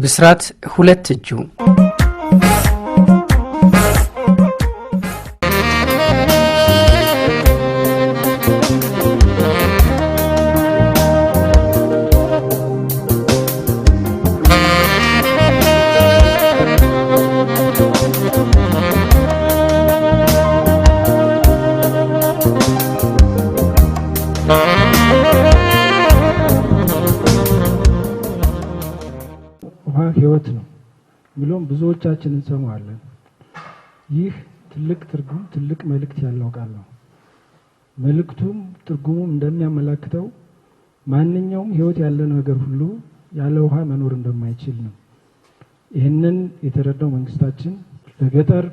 ብስራት ሁለት እጁ ህይወት ነው ብሎም ብዙዎቻችን እንሰማዋለን። ይህ ትልቅ ትርጉም ትልቅ መልእክት ያለው ቃል ነው። መልእክቱም ትርጉሙም እንደሚያመለክተው ማንኛውም ህይወት ያለው ነገር ሁሉ ያለ ውሃ መኖር እንደማይችል ነው። ይህንን የተረዳው መንግስታችን በገጠር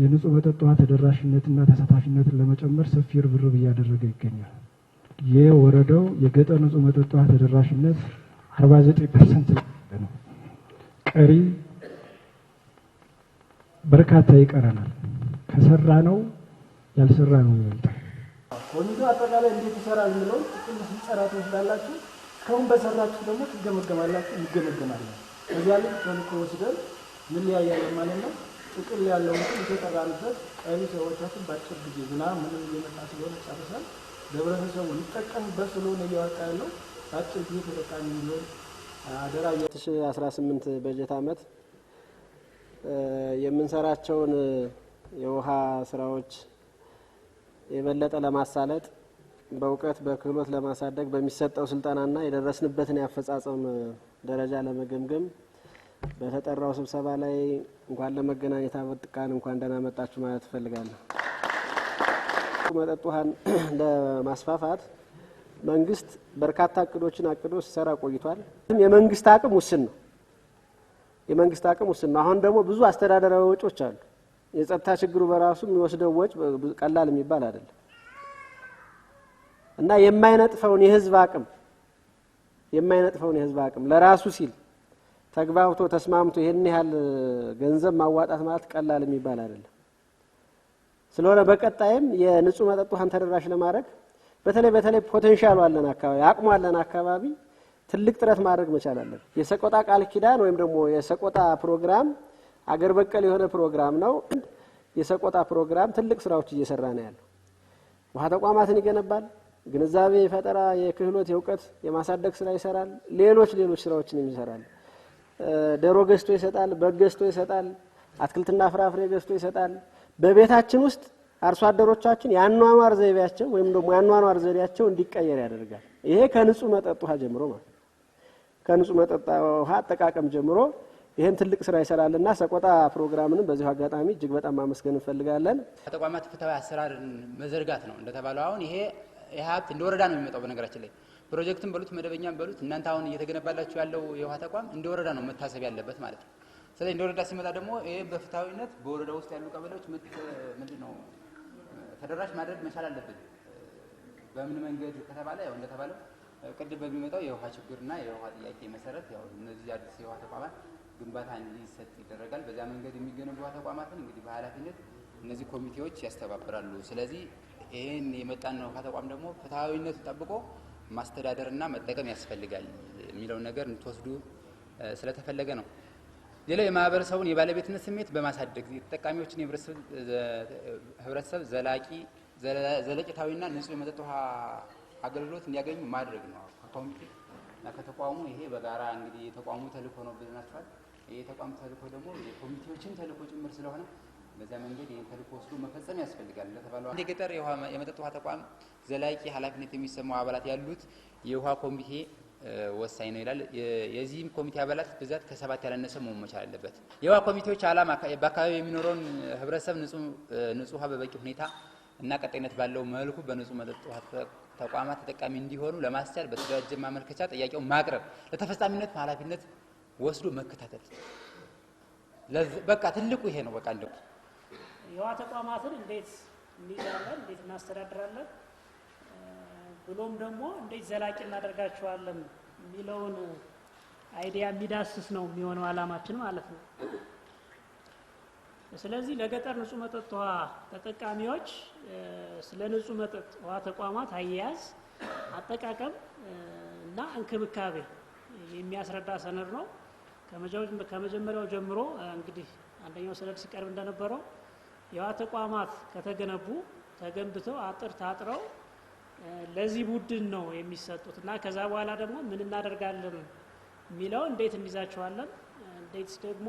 የንጹህ መጠጥ ውሃ ተደራሽነትና ተሳታፊነትን ለመጨመር ሰፊ ርብርብ እያደረገ ይገኛል። የወረዳው የገጠር ንጹህ መጠጥ ውሃ ተደራሽነት 49% ነው። ቀሪ በርካታ ይቀረናል። ከሰራ ነው ያልሰራ ነው ይበልጣል። ኮሚቴው አጠቃላይ እንዴት ይሰራል የሚለው ጥቅል ሲሰራቱ ስላላችሁ ከሁን በሰራችሁ ደግሞ ትገመገማላችሁ ይገመገማለን። ከዚያ ላይ ተልእኮ ወስደን ምን ያያል ማለት ነው። ጥቅል ያለው የተጠራንበት ቀሪ ሰዎቻችን ባጭር ጊዜ ዝናብ ምንም እየመጣ ስለሆነ ጨርሰን ለህብረተሰቡ ሊጠቀምበት ስለሆነ እያወጣ ያለው ባጭር ጊዜ ተጠቃሚ የሚሆን አደራ 2018 በጀት ዓመት የምንሰራቸውን የውሃ ስራዎች የበለጠ ለማሳለጥ በእውቀት በክህሎት ለማሳደግ በሚሰጠው ስልጠናና የደረስንበትን ያፈጻጸም ደረጃ ለመገምገም በተጠራው ስብሰባ ላይ እንኳን ለመገናኘት አበቃን እንኳን ደህና መጣችሁ ማለት እፈልጋለሁ። መጠጥ ውሃን ለማስፋፋት መንግስት በርካታ እቅዶችን አቅዶ ሲሰራ ቆይቷል። የመንግስት አቅም ውስን ነው። አሁን ደግሞ ብዙ አስተዳደራዊ ወጪዎች አሉ። የጸጥታ ችግሩ በራሱ የሚወስደው ወጪ ቀላል የሚባል አይደለም እና የማይነጥፈውን የህዝብ አቅም ለራሱ ሲል ተግባብቶ ተስማምቶ ይሄን ያህል ገንዘብ ማዋጣት ማለት ቀላል የሚባል አይደለም። ስለሆነ በቀጣይም የንጹህ መጠጥ ውሃን ተደራሽ ለማድረግ በተለይ ፖቴንሻል አለን አካባቢ አቅሙ አለን አካባቢ ትልቅ ጥረት ማድረግ መቻል አለን። የሰቆጣ ቃል ኪዳን ወይም ደግሞ የሰቆጣ ፕሮግራም አገር በቀል የሆነ ፕሮግራም ነው። የሰቆጣ ፕሮግራም ትልቅ ስራዎች እየሰራ ነው ያለው። ውሃ ተቋማትን ይገነባል፣ ግንዛቤ ፈጠራ፣ የክህሎት የእውቀት የማሳደግ ስራ ይሰራል፣ ሌሎች ስራዎችን ይሰራል። ዶሮ ገዝቶ ይሰጣል፣ በግ ገዝቶ ይሰጣል፣ አትክልትና ፍራፍሬ ገዝቶ ይሰጣል። በቤታችን ውስጥ አርሶ አደሮቻችን ያኗኗር ዘይቤያቸው ወይም ደግሞ ያኗኗር ዘዴያቸው እንዲቀየር ያደርጋል። ይሄ ከንጹህ መጠጥ ውሃ ጀምሮ ማለት ከንጹህ መጠጥ ውሃ አጠቃቀም ጀምሮ ይሄን ትልቅ ስራ ይሰራልና ሰቆጣ ፕሮግራምንም በዚህ አጋጣሚ እጅግ በጣም ማመስገን እንፈልጋለን። ተቋማት ፍትሃዊ አሰራር መዘርጋት ነው እንደተባለው። አሁን ይሄ ሀብት እንደወረዳ ነው የሚመጣው። በነገራችን ላይ ፕሮጀክትም በሉት መደበኛም በሉት እናንተ አሁን እየተገነባላችሁ ያለው የውሃ ተቋም እንደወረዳ ነው መታሰብ ያለበት ማለት ነው። ስለዚህ እንደወረዳ ሲመጣ ደግሞ ይሄ በፍትሃዊነት በወረዳ ውስጥ ያሉ ቀበሌዎች ምንድነው ተደራሽ ማድረግ መቻል አለብን። በምን መንገድ ከተባለ ያው እንደተባለው ቅድም በሚመጣው የውሃ ችግርና የውሃ ጥያቄ መሰረት ያው እነዚህ አዲስ የውሃ ተቋማት ግንባታ እንዲሰጥ ይደረጋል። በዛ መንገድ የሚገነቡ ውሃ ተቋማትን እንግዲህ በኃላፊነት እነዚህ ኮሚቴዎች ያስተባብራሉ። ስለዚህ ይሄን የመጣን ውሃ ተቋም ደግሞ ፍትሃዊነቱን ጠብቆ ማስተዳደርና መጠቀም ያስፈልጋል የሚለውን ነገር እንድትወስዱ ስለተፈለገ ነው። ሌላው የማህበረሰቡን የባለቤትነት ስሜት በማሳደግ የተጠቃሚዎችን ህብረተሰብ ዘለቂታዊና ንጹህ የመጠጥ ውሃ አገልግሎት እንዲያገኙ ማድረግ ነው። ከኮሚቴ እና ከተቋሙ ይሄ በጋራ እንግዲህ የተቋሙ ተልእኮ ነው ብለናል። ይሄ የተቋሙ ተልእኮ ደግሞ የኮሚቴዎችን ተልእኮ ጭምር ስለሆነ በዛ መንገድ ይሄን ተልእኮ ወስዶ መፈጸም ያስፈልጋል። ለተባለው የገጠር የመጠጥ ውሃ ተቋም ዘላቂ ኃላፊነት የሚሰማው አባላት ያሉት የውሃ ኮሚቴ ወሳኝ ነው ይላል። የዚህም ኮሚቴ አባላት ብዛት ከ7 ያላነሰ መሆን መቻል አለበት። የውሃ ኮሚቴዎች ዓላማ በአካባቢ የሚኖረውን ህብረተሰብ ንጹህ ውሃ በበቂ ሁኔታ እና ቀጣይነት ባለው መልኩ በንጹህ መጠጥ ውሃ ተቋማት ተጠቃሚ እንዲሆኑ ለማስቻል በተደራጀ ማመልከቻ ጥያቄውን ማቅረብ፣ ለተፈጻሚነት ኃላፊነት ወስዶ መከታተል። በቃ ትልቁ ይሄ ነው። በቃ እንደው የውሃ ተቋማትን እንዴት እንይዛለን፣ እንዴት እናስተዳድራለን ብሎም ደግሞ እንዴት ዘላቂ እናደርጋቸዋለን የሚለውን አይዲያ የሚዳስስ ነው የሚሆነው ዓላማችን ማለት ነው። ስለዚህ ለገጠር ንጹህ መጠጥ ውሃ ተጠቃሚዎች ስለ ንጹህ መጠጥ ውሃ ተቋማት አያያዝ፣ አጠቃቀም እና እንክብካቤ የሚያስረዳ ሰነድ ነው። ከመጀመሪያው ጀምሮ እንግዲህ አንደኛው ሰነድ ሲቀርብ እንደነበረው የውሃ ተቋማት ከተገነቡ ተገንብተው አጥር ታጥረው ለዚህ ቡድን ነው የሚሰጡት እና ከዛ በኋላ ደግሞ ምን እናደርጋለን የሚለው እንዴት እንይዛቸዋለን፣ እንዴት ደግሞ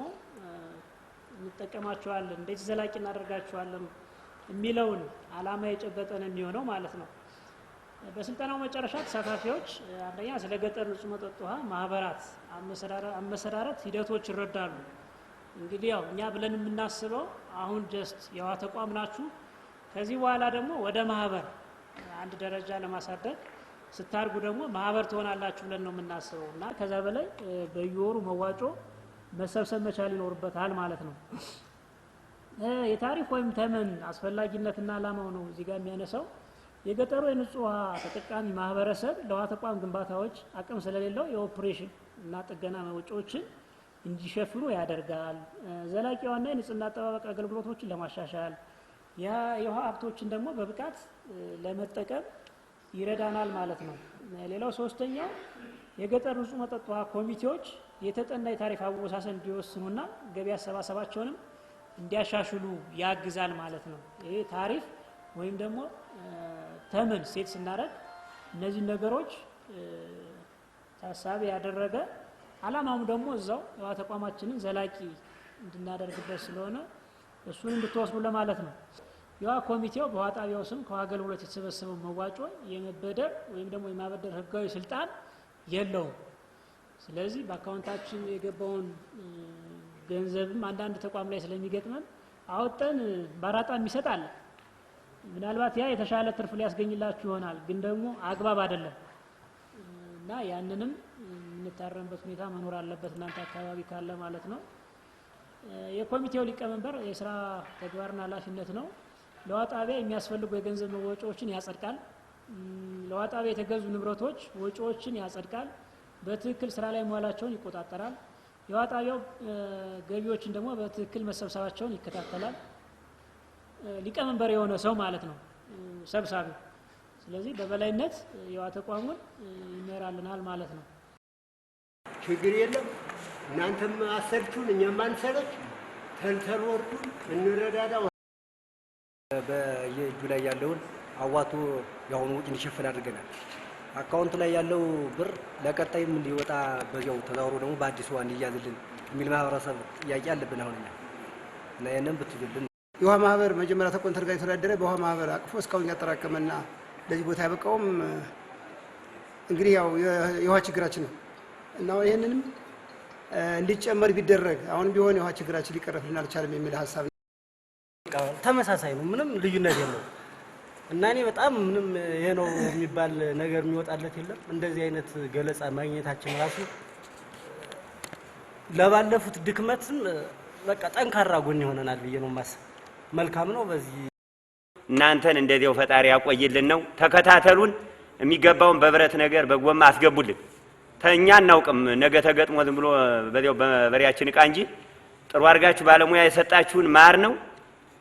እንጠቀማቸዋለን፣ እንዴት ዘላቂ እናደርጋቸዋለን የሚለውን አላማ የጨበጠ ነው የሚሆነው ማለት ነው። በስልጠናው መጨረሻ ተሳታፊዎች አንደኛ ስለ ገጠር ንጹህ መጠጥ ውሃ ማህበራት አመሰራረት ሂደቶች ይረዳሉ። እንግዲህ ያው እኛ ብለን የምናስበው አሁን ጀስት የውሃ ተቋም ናችሁ፣ ከዚህ በኋላ ደግሞ ወደ ማህበር አንድ ደረጃ ለማሳደግ ስታርጉ ደግሞ ማህበር ትሆናላችሁ ብለን ነው የምናስበው እና ከዛ በላይ በየወሩ መዋጮ መሰብሰብ መቻል ይኖርበታል ማለት ነው። የታሪፍ ወይም ተመን አስፈላጊነትና አላማው ነው እዚህ ጋር የሚያነሳው። የገጠሩ የንጹህ ውሃ ተጠቃሚ ማህበረሰብ ለውሃ ተቋም ግንባታዎች አቅም ስለሌለው የኦፕሬሽን እና ጥገና ወጪዎችን እንዲሸፍኑ ያደርጋል። ዘላቂ የውሃና የንጽህና አጠባበቅ አገልግሎቶችን ለማሻሻል የውሃ ሀብቶችን ደግሞ በብቃት ለመጠቀም ይረዳናል ማለት ነው። ሌላው ሶስተኛው የገጠር ንጹህ መጠጥ ውሃ ኮሚቴዎች የተጠና የታሪፍ አወሳሰን እንዲወስኑና ገቢ አሰባሰባቸውንም እንዲያሻሽሉ ያግዛል ማለት ነው። ይሄ ታሪፍ ወይም ደግሞ ተመን ሴት ስናደርግ እነዚህ ነገሮች ታሳቢ ያደረገ አላማውም ደግሞ እዛው የውሃ ተቋማችንን ዘላቂ እንድናደርግበት ስለሆነ እሱን እንድትወስኑ ለማለት ነው። የውሃ ኮሚቴው በውሃ ጣቢያው ስም ከውሃ አገልግሎት የተሰበሰበው መዋጮ የመበደር ወይም ደግሞ የማበደር ህጋዊ ስልጣን የለውም። ስለዚህ በአካውንታችን የገባውን ገንዘብም አንዳንድ ተቋም ላይ ስለሚገጥመን አወጣን ባራጣ የሚሰጥ አለ። ምናልባት ያ የተሻለ ትርፍ ሊያስገኝላችሁ ይሆናል፣ ግን ደግሞ አግባብ አይደለም እና ያንንም የምንታረምበት ሁኔታ መኖር አለበት እናንተ አካባቢ ካለ ማለት ነው። የኮሚቴው ሊቀመንበር የስራ ተግባርና ኃላፊነት ነው። ለውሃ ጣቢያ የሚያስፈልጉ የገንዘብ ወጪዎችን ያጸድቃል። ለውሃ ጣቢያ የተገዙ ንብረቶች ወጪዎችን ያጸድቃል። በትክክል ስራ ላይ መዋላቸውን ይቆጣጠራል። የውሃ ጣቢያው ገቢዎችን ደግሞ በትክክል መሰብሰባቸውን ይከታተላል። ሊቀመንበር የሆነ ሰው ማለት ነው ሰብሳቢው። ስለዚህ በበላይነት የውሃ ተቋሙን ይመራልናል ማለት ነው። ችግር የለም። እናንተም አሰልቹን እኛም አንሰለች፣ ተልተል ወርዱ እንረዳዳ። በየእጁ ላይ ያለውን አዋቶ ያሁኑ ወጪ እንዲሸፈን አድርገናል። አካውንት ላይ ያለው ብር ለቀጣይም እንዲወጣ በዚያው ተዛውሮ ደግሞ በአዲስ ውሃ እንዲያዝልን የሚል ማህበረሰብ ጥያቄ አለብን አሁን እና ያንን ብትይዙልን። የውሃ ማህበር መጀመሪያ ተቆንተር ጋር የተዳደረ በውሃ ማህበር አቅፎ እስካሁን ያጠራቀመና ለዚህ ቦታ ያበቃውም እንግዲህ ያው የውሃ ችግራችን ነው እና ይሄንንም እንዲጨመር ቢደረግ አሁን ቢሆን የውሃ ችግራችን ሊቀረፍልን አልቻለም የሚል ሀሳብ ተመሳሳይ ነው፣ ምንም ልዩነት የለውም እና እኔ በጣም ምንም ይሄ ነው የሚባል ነገር የሚወጣለት የለም። እንደዚህ አይነት ገለጻ ማግኘታችን ራሱ ለባለፉት ድክመትም በቃ ጠንካራ ጎን ይሆነናል ብዬ ነው ማሰብ። መልካም ነው። በዚህ እናንተን እንደዚያው ፈጣሪ ያቆይልን ነው። ተከታተሉን። የሚገባውን በብረት ነገር በጎማ አስገቡልን። ተኛ እናውቅም ነገ ተገጥሞ ዝም ብሎ በዚያው በበሪያችን ዕቃ እንጂ ጥሩ አድርጋችሁ ባለሙያ የሰጣችሁን ማር ነው።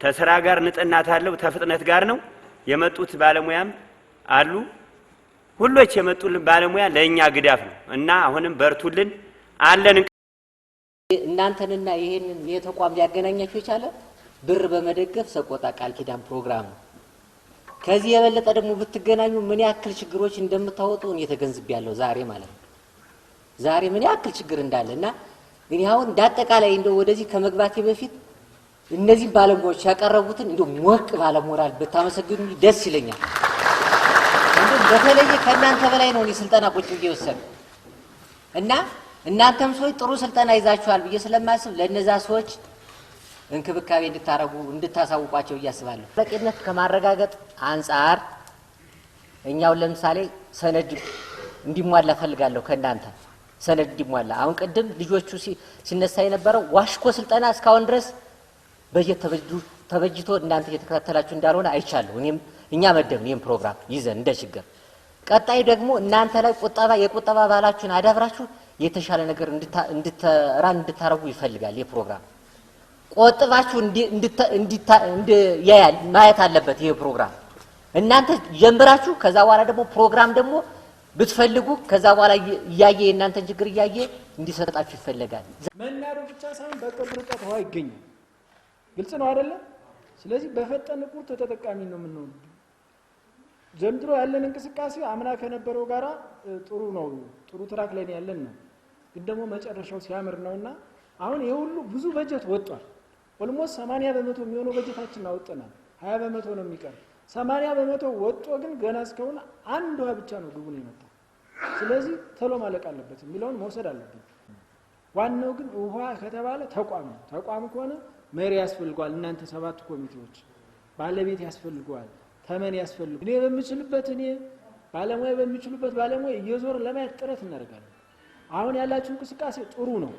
ተስራ ጋር ንጽህና ታለው ተፍጥነት ጋር ነው የመጡት ባለሙያም አሉ። ሁሎች የመጡልን ባለሙያ ለኛ ግዳፍ ነው እና አሁንም በርቱልን አለን። እናንተንና ይሄንን የተቋም ሊያገናኛችሁ የቻለ ብር በመደገፍ ሰቆጣ ቃል ኪዳን ፕሮግራም ነው። ከዚህ የበለጠ ደግሞ ብትገናኙ ምን ያክል ችግሮች እንደምታወጡ እኔ ተገንዝቤያለሁ ዛሬ ማለት ነው። ዛሬ ምን ያክል ችግር እንዳለና ግን አሁን እንዳጠቃላይ እንደው ወደዚህ ከመግባቴ በፊት እነዚህ ባለሙያዎች ያቀረቡትን እንደው ሞቅ ባለሞራል ብታመሰግኑ ደስ ይለኛል። እንደው በተለየ ከእናንተ በላይ ነው ስልጠና ቁጭ ብዬ ወሰድኩ እና እናንተም ሰዎች ጥሩ ስልጠና ይዛችኋል ብዬ ስለማስብ ለነዛ ሰዎች እንክብካቤ እንድታረጉ እንድታሳውቋቸው እያስባለሁ። በቂነት ከማረጋገጥ አንፃር እኛው ለምሳሌ ሰነድ እንዲሟላ ፈልጋለሁ ከእናንተ ሰነድ እንዲሟላ። አሁን ቅድም ልጆቹ ሲነሳ የነበረው ዋሽኮ ስልጠና እስካሁን ድረስ በጀት ተበጅቶ እናንተ እየተከታተላችሁ እንዳልሆነ አይቻለሁ። እኛ መደብን ይህን ፕሮግራም ይዘን እንደ ችግር ቀጣይ ደግሞ እናንተ ላይ የቁጠባ ባህላችሁን አዳብራችሁ የተሻለ ነገር እንድታረጉ ይፈልጋል። ይህ ፕሮግራም ቆጥባችሁ ማየት አለበት። ይህ ፕሮግራም እናንተ ጀምራችሁ ከዛ በኋላ ደግሞ ፕሮግራም ደግሞ ብትፈልጉ ከዛ በኋላ እያየ የእናንተን ችግር እያየ እንዲሰጣችሁ ይፈልጋል። መናዶ ብቻ ሳይሆን በቅርብ ርቀት ውሃ ይገኛል። ግልጽ ነው አይደለ? ስለዚህ በፈጠነ ቁጥር ተጠቃሚ ነው የምንሆነው። ዘንድሮ ያለን እንቅስቃሴ አምና ከነበረው ጋራ ጥሩ ነው፣ ጥሩ ትራክ ላይ ያለን ነው። ግን ደግሞ መጨረሻው ሲያምር ነውና አሁን የሁሉ ብዙ በጀት ወጥቷል። ኦልሞስት 80% የሚሆነው በጀታችን አወጣናል። 20% ነው የሚቀር። 80% ወጥቶ ግን ገና እስካሁን አንድ ውሃ ብቻ ነው ግቡ ነው የመጣው። ስለዚህ ቶሎ ማለቅ አለበት የሚለውን መውሰድ አለበት። ዋናው ግን ውሃ ከተባለ ተቋም ነው። ተቋም ከሆነ መሪ ያስፈልገዋል። እናንተ 7 ኮሚቴዎች ባለቤት ያስፈልገዋል። ተመን ያስፈልገዋል። እኔ በምችልበት እኔ ባለሙያ በሚችሉበት ባለሙያ እየዞር ለማየት ጥረት እናደርጋለን። አሁን ያላችሁ እንቅስቃሴ ጥሩ ነው።